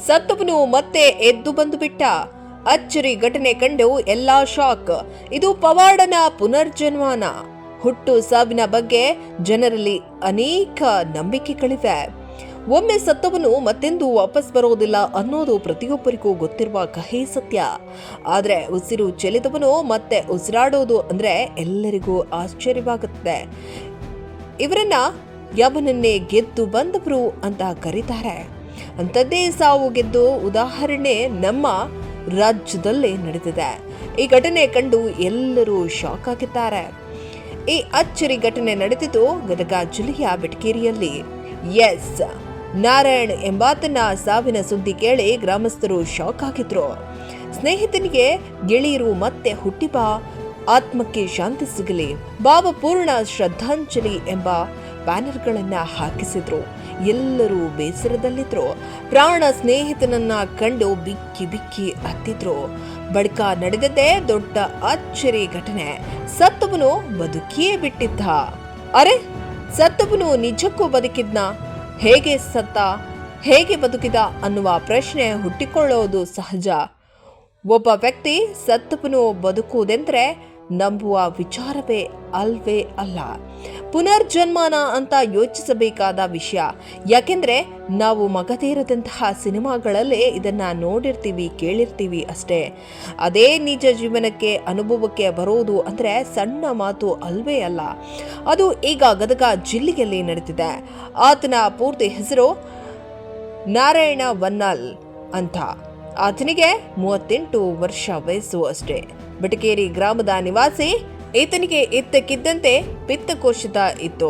ಸತ್ತವನು ಮತ್ತೆ ಎದ್ದು ಬಂದು ಬಿಟ್ಟ. ಅಚ್ಚರಿ ಘಟನೆ ಕಂಡು ಎಲ್ಲಾ ಶಾಕ್. ಇದು ಪವಾಡನ ಪುನರ್ಜನ್ಮನ? ಹುಟ್ಟು ಸಾವಿನ ಬಗ್ಗೆ ಜನರಲ್ಲಿ ಅನೇಕ ನಂಬಿಕೆಗಳಿವೆ. ಒಮ್ಮೆ ಸತ್ತವನು ಮತ್ತೆಂದೂ ವಾಪಸ್ ಬರೋದಿಲ್ಲ ಅನ್ನೋದು ಪ್ರತಿಯೊಬ್ಬರಿಗೂ ಗೊತ್ತಿರುವ ಕಹಿ ಸತ್ಯ. ಆದ್ರೆ ಉಸಿರು ಚೆಲ್ಲಿದವನು ಮತ್ತೆ ಉಸಿರಾಡೋದು ಅಂದ್ರೆ ಎಲ್ಲರಿಗೂ ಆಶ್ಚರ್ಯವಾಗುತ್ತೆ. ಇವರನ್ನ ಯವನನ್ನೇ ಗೆದ್ದು ಬಂದವರು ಅಂತ ಕರೀತಾರೆ. ಅಂಥದ್ದೇ ಸಾವು ಗೆದ್ದು ಉದಾಹರಣೆ ನಮ್ಮ ರಾಜ್ಯದಲ್ಲೇ ನಡೆದಿದೆ. ಈ ಘಟನೆ ಕಂಡು ಎಲ್ಲರೂ ಶಾಕ್ ಆಗಿದ್ದಾರೆ. ಈ ಅಚ್ಚರಿ ಘಟನೆ ನಡೆದಿದ್ದು ಗದಗ ಜಿಲ್ಲೆಯ ಬೆಟಗೇರಿಯಲ್ಲಿ. ಎಸ್, ನಾರಾಯಣ್ ಎಂಬಾತನ ಸಾವಿನ ಸುದ್ದಿ ಕೇಳಿ ಗ್ರಾಮಸ್ಥರು ಶಾಕ್ ಆಗಿದ್ರು. ಸ್ನೇಹಿತನಿಗೆ ಗೆಳೆಯರು ಮತ್ತೆ ಹುಟ್ಟಿ ಬಾ, ಆತ್ಮಕ್ಕೆ ಶಾಂತಿ ಸಿಗಲಿ, ಭಾವಪೂರ್ಣ ಶ್ರದ್ಧಾಂಜಲಿ ಎಂಬ ಬ್ಯಾನರ್ಗಳನ್ನ ಹಾಕಿಸಿದ್ರು. ಎಲ್ಲರೂ ಬೇಸರದಲ್ಲಿದ್ರು. ಪ್ರಾಣ ಸ್ನೇಹಿತನನ್ನ ಕಂಡು ಬಿಕ್ಕಿ ಬಿಕ್ಕಿ ಹತ್ತಿದ್ರು. ಬಳಿಕ ನಡೆದದ್ದೇ ದೊಡ್ಡ ಅಚ್ಚರಿ ಘಟನೆ. ಸತ್ತವನು ಬದುಕಿಯೇ ಬಿಟ್ಟಿದ್ದ. ಅರೆ, ಸತ್ತವನು ನಿಜಕ್ಕೂ ಬದುಕಿದ್ನ? ಹೇಗೆ ಸತ್ತ, ಹೇಗೆ ಬದುಕಿದ ಅನ್ನುವ ಪ್ರಶ್ನೆ ಹುಟ್ಟಿಕೊಳ್ಳೋದು ಸಹಜ. ಒಬ್ಬ ವ್ಯಕ್ತಿ ಸತ್ತವನು ಬದುಕುವುದೆಂದ್ರೆ ನಂಬುವ ವಿಚಾರವೇ ಅಲ್ವೇ ಅಲ್ಲ. ಪುನರ್ಜನ್ಮನ ಅಂತ ಯೋಚಿಸಬೇಕಾದ ವಿಷಯ. ಯಾಕೆಂದ್ರೆ ನಾವು ಮಗಧೀರದಂತಹ ಸಿನಿಮಾಗಳಲ್ಲೇ ಇದನ್ನ ನೋಡಿರ್ತೀವಿ, ಕೇಳಿರ್ತೀವಿ ಅಷ್ಟೇ. ಅದೇ ನಿಜ ಜೀವನಕ್ಕೆ ಅನುಭವಕ್ಕೆ ಬರೋದು ಅಂದ್ರೆ ಸಣ್ಣ ಮಾತು ಅಲ್ವೇ ಅಲ್ಲ. ಅದು ಈಗ ಗದಗ ಜಿಲ್ಲೆಯಲ್ಲಿ ನಡೆದಿದೆ. ಆತನ ಪೂರ್ತಿ ಹೆಸರು ನಾರಾಯಣ ವನ್ನಲ್ ಅಂತ. ಆತನಿಗೆ 38 ವರ್ಷ ವಯಸ್ಸು ಅಷ್ಟೇ. ಬೆಟಗೇರಿ ಗ್ರಾಮದ ನಿವಾಸಿ. ಈತನಿಗೆ ಇದ್ದಕ್ಕಿದ್ದಂತೆ ಪಿತ್ತಕೋಶದ ಇತ್ತು.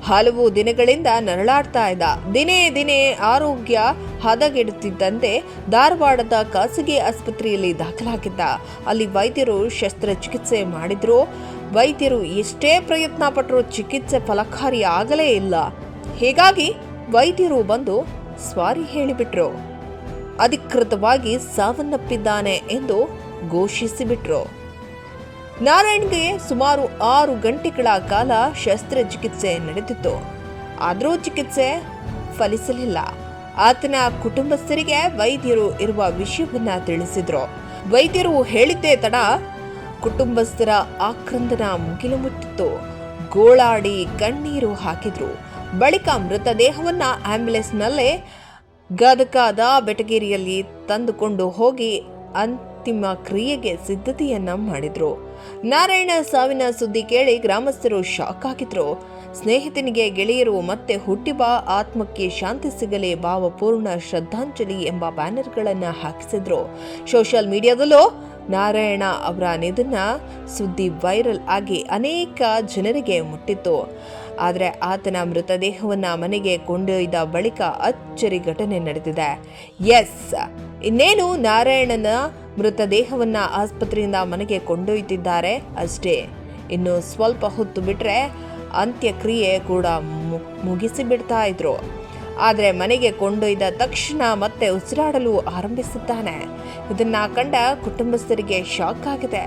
ಹಲವು ದಿನಗಳಿಂದ ನರಳಾಡ್ತಾ ಇದ್ದ. ದಿನೇ ದಿನೇ ಆರೋಗ್ಯ ಹದಗೆಡುತ್ತಿದ್ದಂತೆ ಧಾರವಾಡದ ಖಾಸಗಿ ಆಸ್ಪತ್ರೆಯಲ್ಲಿ ದಾಖಲಾಗಿದ್ದ. ಅಲ್ಲಿ ವೈದ್ಯರು ಶಸ್ತ್ರಚಿಕಿತ್ಸೆ ಮಾಡಿದ್ರು. ವೈದ್ಯರು ಎಷ್ಟೇ ಪ್ರಯತ್ನ ಪಟ್ಟರೂ ಚಿಕಿತ್ಸೆ ಫಲಕಾರಿ ಆಗಲೇ ಇಲ್ಲ. ಹೀಗಾಗಿ ವೈದ್ಯರು ಬಂದು ಸ್ವಾರಿ ಹೇಳಿಬಿಟ್ರು. ಅಧಿಕೃತವಾಗಿ ಸಾವನ್ನಪ್ಪಿದ್ದಾನೆ ಎಂದು ಘೋಷಿಸಿಬಿಟ್ರು. ನಾರಾಯಣ್ಗೆ ಸುಮಾರು 6 ಗಂಟೆಗಳ ಕಾಲ ಶಸ್ತ್ರಚಿಕಿತ್ಸೆ ನಡೆದಿತ್ತು. ಆದರೂ ಚಿಕಿತ್ಸೆ ಫಲಿಸಲಿಲ್ಲ. ಆತನ ಕುಟುಂಬಸ್ಥರಿಗೆ ವೈದ್ಯರು ಇರುವ ವಿಷಯವನ್ನ ತಿಳಿಸಿದ್ರು. ವೈದ್ಯರು ಹೇಳಿದ್ದೇ ತಡ ಕುಟುಂಬಸ್ಥರ ಆಕ್ರಂದನ ಮುಗಿಲು ಮುಟ್ಟಿತ್ತು. ಗೋಳಾಡಿ ಕಣ್ಣೀರು ಹಾಕಿದ್ರು. ಬಳಿಕ ಮೃತದೇಹವನ್ನ ಆಂಬ್ಯುಲೆನ್ಸ್ನಲ್ಲೇ ಗದಗದ ಬೆಟಗೇರಿಯಲ್ಲಿ ತಂದುಕೊಂಡು ಹೋಗಿ ಅಂತಿಮ ಕ್ರಿಯೆಗೆ ಸಿದ್ಧತೆಯನ್ನ ಮಾಡಿದ್ರು. ನಾರಾಯಣ ಸಾವಿನ ಸುದ್ದಿ ಕೇಳಿ ಗ್ರಾಮಸ್ಥರು ಶಾಕ್ ಆಗಿದ್ರು. ಸ್ನೇಹಿತನಿಗೆ ಗೆಳೆಯರು ಮತ್ತೆ ಹುಟ್ಟಿಬಾ, ಆತ್ಮಕ್ಕೆ ಶಾಂತಿ ಸಿಗಲಿ, ಭಾವಪೂರ್ಣ ಶ್ರದ್ಧಾಂಜಲಿ ಎಂಬ ಬ್ಯಾನರ್ಗಳನ್ನ ಹಾಕಿಸಿದ್ರು. ಸೋಷಿಯಲ್ ಮೀಡಿಯಾದಲ್ಲೂ ನಾರಾಯಣ ಅವರ ನಿಧನ ಸುದ್ದಿ ವೈರಲ್ ಆಗಿ ಅನೇಕ ಜನರಿಗೆ ಮುಟ್ಟಿತ್ತು. ಆದರೆ ಆತನ ಮೃತದೇಹವನ್ನ ಮನೆಗೆ ಕೊಂಡೊಯ್ದ ಬಳಿಕ ಅಚ್ಚರಿ ಘಟನೆ ನಡೆದಿದೆ. ಎಸ್, ಇನ್ನೇನು ನಾರಾಯಣನ ಮೃತದೇಹವನ್ನ ಆಸ್ಪತ್ರೆಯಿಂದ ಮನೆಗೆ ಕೊಂಡೊಯ್ತಿದ್ದಾರೆ ಅಷ್ಟೇ. ಇನ್ನು ಸ್ವಲ್ಪ ಹೊತ್ತು ಬಿಟ್ರೆ ಅಂತ್ಯಕ್ರಿಯೆ ಕೂಡ ಮುಗಿಸಿ ಬಿಡ್ತಾ ಇದ್ರು. ಆದರೆ ಮನೆಗೆ ಕೊಂಡೊಯ್ದ ತಕ್ಷಣ ಮತ್ತೆ ಉಸಿರಾಡಲು ಆರಂಭಿಸಿದ್ದಾನೆ. ಇದನ್ನ ಕಂಡ ಕುಟುಂಬಸ್ಥರಿಗೆ ಶಾಕ್ ಆಗಿದೆ.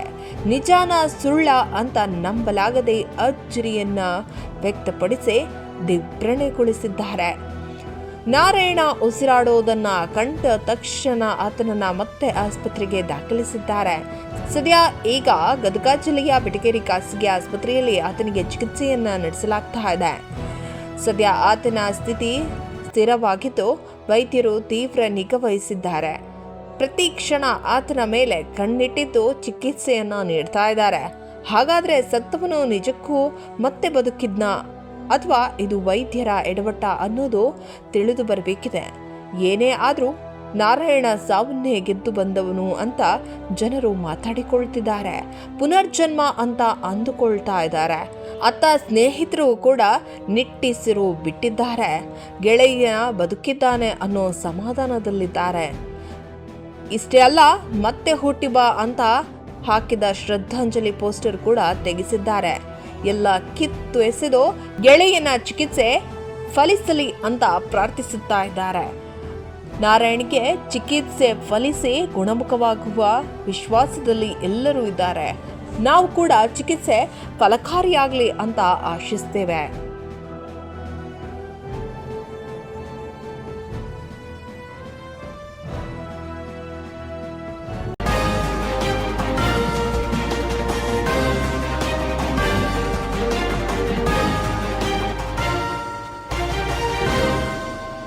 ನಿಜಾನ ಸುಳ್ಳ ಅಂತ ನಂಬಲಾಗದೆ ಅಚ್ಚರಿಯನ್ನ ವ್ಯಕ್ತಪಡಿಸಿ ದಿಗ್ಭ್ರಮೆಗೊಳಿಸಿದ್ದಾರೆ. ನಾರಾಯಣ ಉಸಿರಾಡೋದನ್ನ ಕಂಡ ತಕ್ಷಣ ಆತನನ್ನ ಮತ್ತೆ ಆಸ್ಪತ್ರೆಗೆ ದಾಖಲಿಸಿದ್ದಾರೆ. ಸದ್ಯ ಈಗ ಗದಗ ಜಿಲ್ಲೆಯ ಬೆಟಗೇರಿ ಖಾಸಗಿ ಆಸ್ಪತ್ರೆಯಲ್ಲಿ ಆತನಿಗೆ ಚಿಕಿತ್ಸೆಯನ್ನ ನಡೆಸಲಾಗ್ತಾ ಇದೆ. ಸದ್ಯ ಆತನ ಸ್ಥಿತಿ ಸ್ಥಿರವಾಗಿದ್ದು ವೈದ್ಯರು ತೀವ್ರ ನಿಗಾ ವಹಿಸಿದ್ದಾರೆ. ಪ್ರತಿ ಕ್ಷಣ ಆತನ ಮೇಲೆ ಕಣ್ಣಿಟ್ಟಿದ್ದು ಚಿಕಿತ್ಸೆಯನ್ನ ನೀಡ್ತಾ ಇದ್ದಾರೆ. ಹಾಗಾದ್ರೆ ಸತ್ತವನು ನಿಜಕ್ಕೂ ಮತ್ತೆ ಬದುಕಿದ್ನ ಅಥವಾ ಇದು ವೈದ್ಯರ ಎಡವಟ್ಟ ಅನ್ನೋದು ತಿಳಿದು ಬರಬೇಕಿದೆ. ಏನೇ ಆದ್ರೂ ನಾರಾಯಣ ಸಾವನ್ನೇ ಗೆದ್ದು ಬಂದವನು ಅಂತ ಜನರು ಮಾತಾಡಿಕೊಳ್ತಿದ್ದಾರೆ. ಪುನರ್ಜನ್ಮ ಅಂತ ಅಂದುಕೊಳ್ತಾ ಇದ್ದಾರೆ. ಅತ್ತ ಸ್ನೇಹಿತರು ಕೂಡ ನಿಟ್ಟಿಸಿರು ಬಿಟ್ಟಿದ್ದಾರೆ. ಗೆಳೆಯ ಬದುಕಿದ್ದಾನೆ ಅನ್ನೋ ಸಮಾಧಾನದಲ್ಲಿದ್ದಾರೆ. ಇಷ್ಟೇ ಅಲ್ಲ, ಮತ್ತೆ ಹುಟ್ಟಿಬಾ ಅಂತ ಹಾಕಿದ ಶ್ರದ್ಧಾಂಜಲಿ ಪೋಸ್ಟರ್ ಕೂಡ ತೆಗೆಸಿದ್ದಾರೆ. ಎಲ್ಲ ಕಿತ್ತು ಎಸೆದು ಗೆಳೆಯನ ಚಿಕಿತ್ಸೆ ಫಲಿಸಲಿ ಅಂತ ಪ್ರಾರ್ಥಿಸುತ್ತಾ ಇದ್ದಾರೆ. ನಾರಾಯಣ್ಗೆ ಚಿಕಿತ್ಸೆ ಫಲಿಸಿ ಗುಣಮುಖವಾಗುವ ವಿಶ್ವಾಸದಲ್ಲಿ ಎಲ್ಲರೂ ಇದ್ದಾರೆ. ನಾವು ಕೂಡ ಚಿಕಿತ್ಸೆ ಫಲಕಾರಿಯಾಗಲಿ ಅಂತ ಆಶಿಸ್ತೇವೆ.